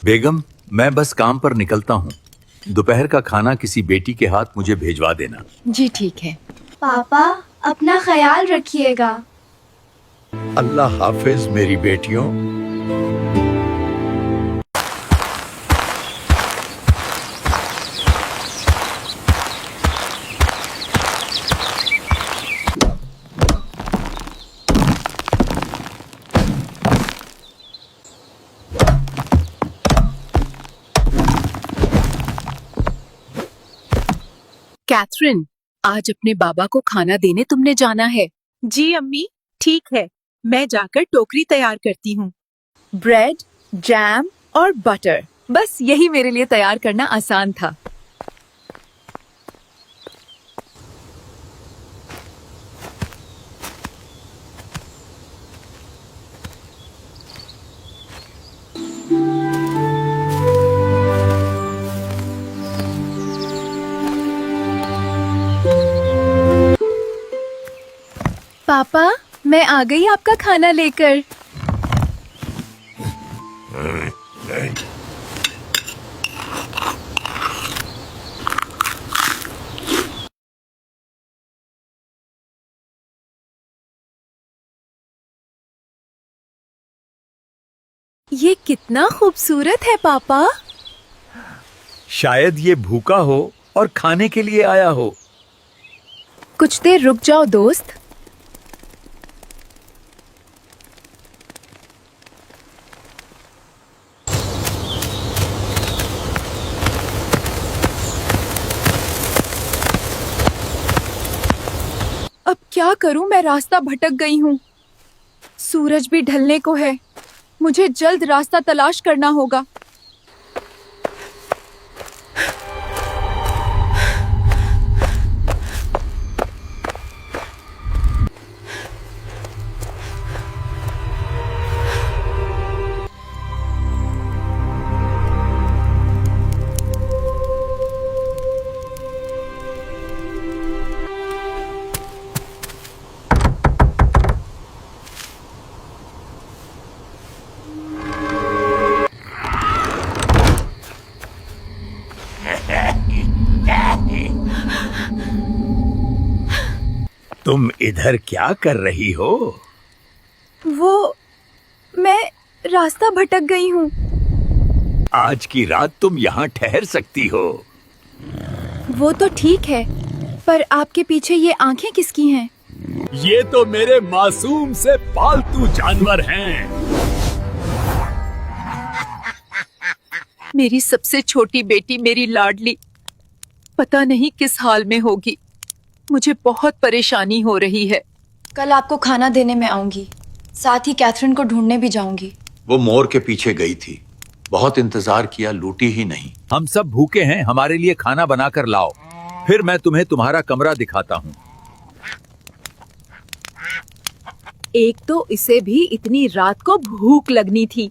बेगम, मैं बस काम पर निकलता हूँ। दोपहर का खाना किसी बेटी के हाथ मुझे भेजवा देना। जी ठीक है। पापा, अपना ख्याल रखिएगा। अल्लाह हाफिज मेरी बेटियों। कैथरीन, आज अपने बाबा को खाना देने तुमने जाना है। जी अम्मी, ठीक है, मैं जाकर टोकरी तैयार करती हूँ। ब्रेड, जैम और बटर, बस यही मेरे लिए तैयार करना आसान था। पापा, मैं आ गई आपका खाना लेकर। ये कितना खूबसूरत है पापा। शायद ये भूखा हो और खाने के लिए आया हो। कुछ देर रुक जाओ दोस्त। अब क्या करूं, मैं रास्ता भटक गई हूं। सूरज भी ढलने को है, मुझे जल्द रास्ता तलाश करना होगा। तुम इधर क्या कर रही हो? मैं रास्ता भटक गई हूँ। आज की रात तुम यहाँ ठहर सकती हो। वो तो ठीक है, पर आपके पीछे ये आंखें किसकी हैं? ये तो मेरे मासूम से पालतू जानवर हैं। मेरी सबसे छोटी बेटी, मेरी लाडली, पता नहीं किस हाल में होगी। मुझे बहुत परेशानी हो रही है। कल आपको खाना देने में आऊंगी, साथ ही कैथरीन को ढूंढने भी जाऊंगी। वो मोर के पीछे गई थी, बहुत इंतजार किया, लूटी ही नहीं। हम सब भूखे हैं, हमारे लिए खाना बनाकर लाओ, फिर मैं तुम्हें तुम्हारा कमरा दिखाता हूँ। एक तो इसे भी इतनी रात को भूख लगनी थी।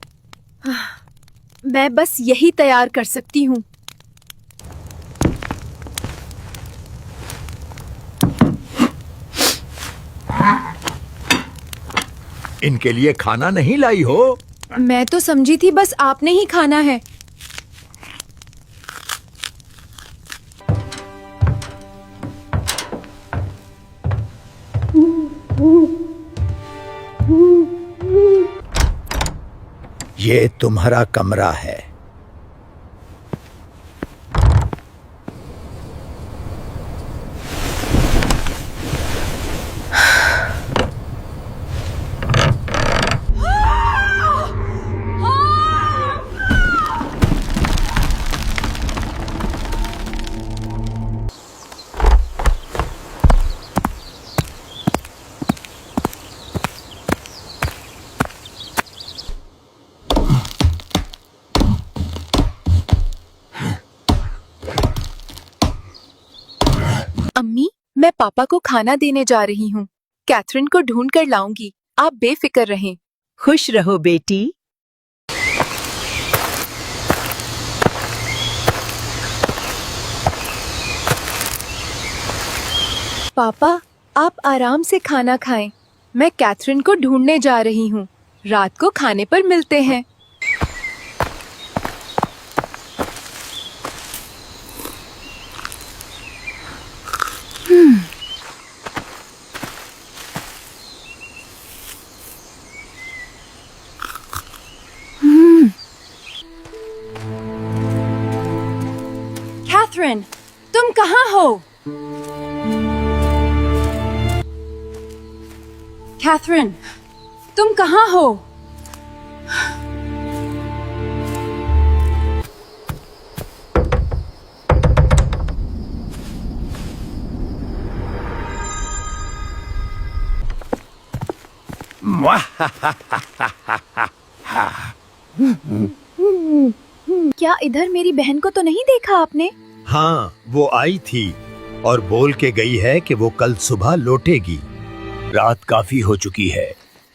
मैं बस यही तैयार कर सकती हूँ। इनके लिए खाना नहीं लाई हो? मैं तो समझी थी बस आपने ही खाना है। ये तुम्हारा कमरा है। अम्मी, मैं पापा को खाना देने जा रही हूँ। कैथरीन को ढूंढ कर लाऊंगी, आप बेफिक्र रहें। खुश रहो बेटी। पापा, आप आराम से खाना खाएं। मैं कैथरीन को ढूंढने जा रही हूँ। रात को खाने पर मिलते हैं। कैथरीन, तुम कहाँ हो? कैथरीन, तुम कहाँ हो? क्या इधर मेरी बहन को तो नहीं देखा आपने? हाँ, वो आई थी और बोल के गई है कि वो कल सुबह लौटेगी। रात काफी हो चुकी है।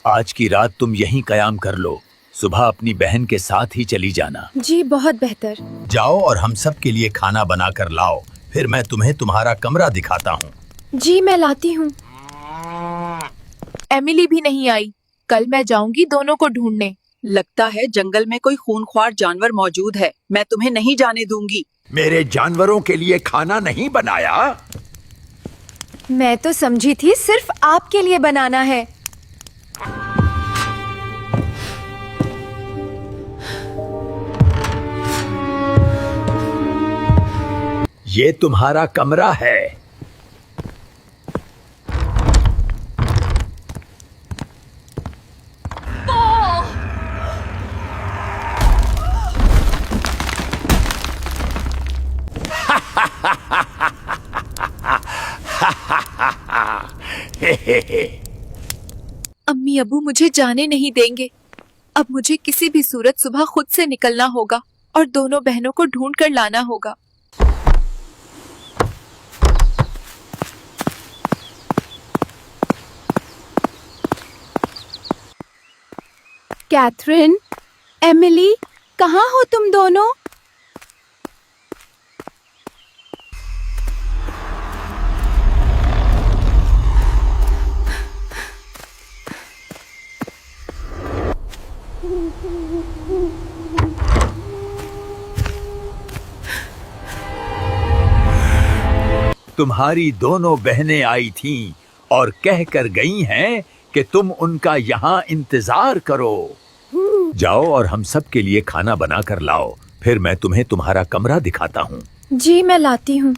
आज की रात तुम यहीं कयाम कर लो। सुबह अपनी बहन के साथ ही चली जाना। जी बहुत बेहतर। जाओ और हम सब के लिए खाना बना कर लाओ, फिर मैं तुम्हें तुम्हारा कमरा दिखाता हूँ। जी मैं लाती हूँ। एमिली भी नहीं आई। कल मैं जाऊंगी दोनों को ढूंढने। लगता है जंगल में कोई खूंखार जानवर मौजूद है। मैं तुम्हें नहीं जाने दूंगी। मेरे जानवरों के लिए खाना नहीं बनाया? मैं तो समझी थी सिर्फ आपके लिए बनाना है। ये तुम्हारा कमरा है। अम्मी अबू मुझे जाने नहीं देंगे। अब मुझे किसी भी सूरत सुबह खुद से निकलना होगा और दोनों बहनों को ढूंढ कर लाना होगा। कैथरीन, एमिली, कहाँ हो तुम दोनों? तुम्हारी दोनों बहनें आई थीं और कह कर गई हैं कि तुम उनका यहाँ इंतजार करो। जाओ और हम सब के लिए खाना बना कर लाओ, फिर मैं तुम्हें तुम्हारा कमरा दिखाता हूँ। जी मैं लाती हूँ।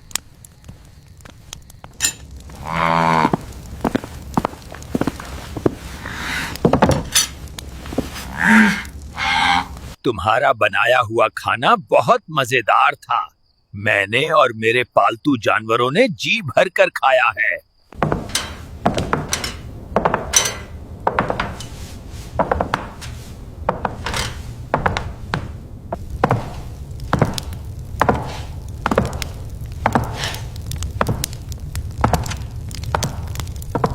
तुम्हारा बनाया हुआ खाना बहुत मजेदार था। मैंने और मेरे पालतू जानवरों ने जी भर कर खाया है।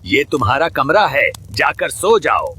ये तुम्हारा कमरा है, जाकर सो जाओ।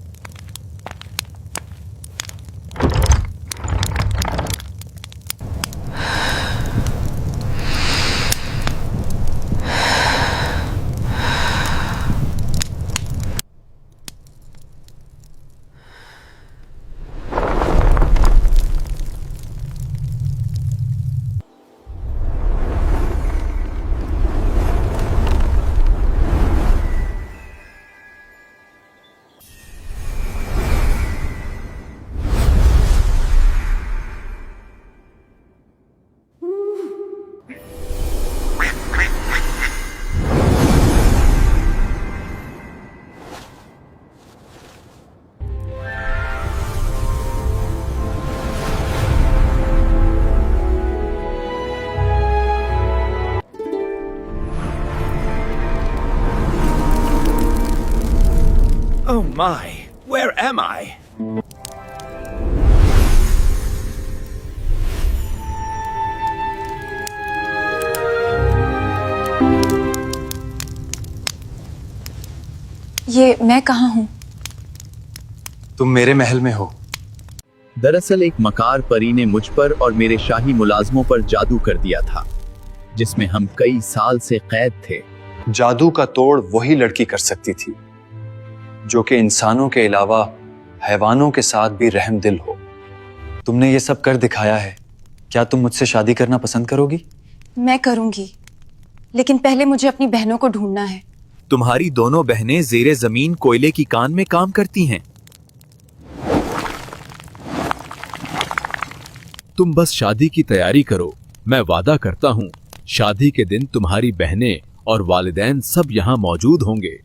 Oh my, where am I? ये मैं कहाँ हूँ? तुम मेरे महल में हो। दरअसल एक मकार परी ने मुझ पर और मेरे शाही मुलाजमों पर जादू कर दिया था, जिसमें हम कई साल से कैद थे। जादू का तोड़ वही लड़की कर सकती थी जो कि इंसानों के अलावा हैवानों के साथ भी रहमदिल हो। तुमने ये सब कर दिखाया है। क्या तुम मुझसे शादी करना पसंद करोगी? मैं करूंगी, लेकिन पहले मुझे अपनी बहनों को ढूंढना है। तुम्हारी दोनों बहनें ज़ेरे जमीन कोयले की कान में काम करती हैं। तुम बस शादी की तैयारी करो। मैं वादा करता हूँ शादी के दिन तुम्हारी बहनें और वालिदैन सब यहाँ मौजूद होंगे।